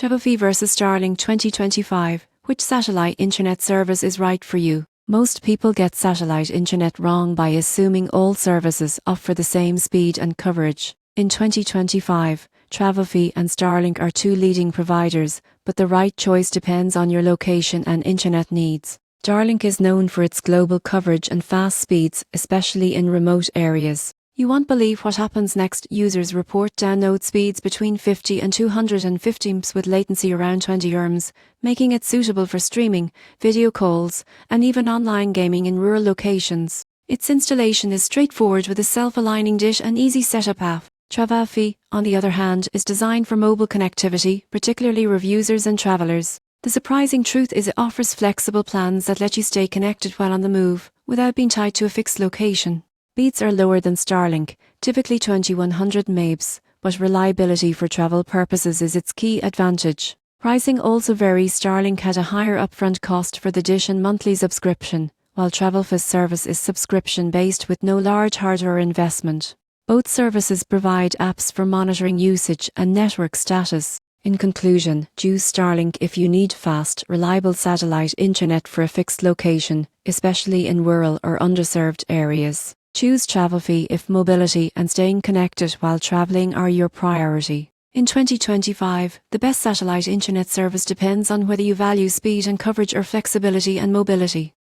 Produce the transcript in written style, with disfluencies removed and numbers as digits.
Travelfee versus Starlink 2025. Which satellite internet service is right for you? Most people get satellite internet wrong by assuming all services offer the same speed and coverage. In 2025, Travelfee and Starlink are two leading providers, but the right choice depends on your location and internet needs. Starlink is known for its global coverage and fast speeds, especially in remote areas. You won't believe what happens next. Users report download speeds between 50 and 250 Mbps with latency around 20 Mbps, making it suitable for streaming, video calls, and even online gaming in rural locations. Its installation is straightforward with a self-aligning dish and easy setup app. Travelfee, on the other hand, is designed for mobile connectivity, particularly for users and travelers. The surprising truth is it offers flexible plans that let you stay connected while on the move, without being tied to a fixed location. Speeds are lower than Starlink, typically 2100 Mbps, but reliability for travel purposes is its key advantage. Pricing also varies. Starlink had a higher upfront cost for the dish and monthly subscription, while Travelfee's service is subscription-based with no large hardware investment. Both services provide apps for monitoring usage and network status. In conclusion, choose Starlink if you need fast, reliable satellite internet for a fixed location, especially in rural or underserved areas. Choose Travelfee if mobility and staying connected while traveling are your priority. In 2025, the best satellite internet service depends on whether you value speed and coverage or flexibility and mobility.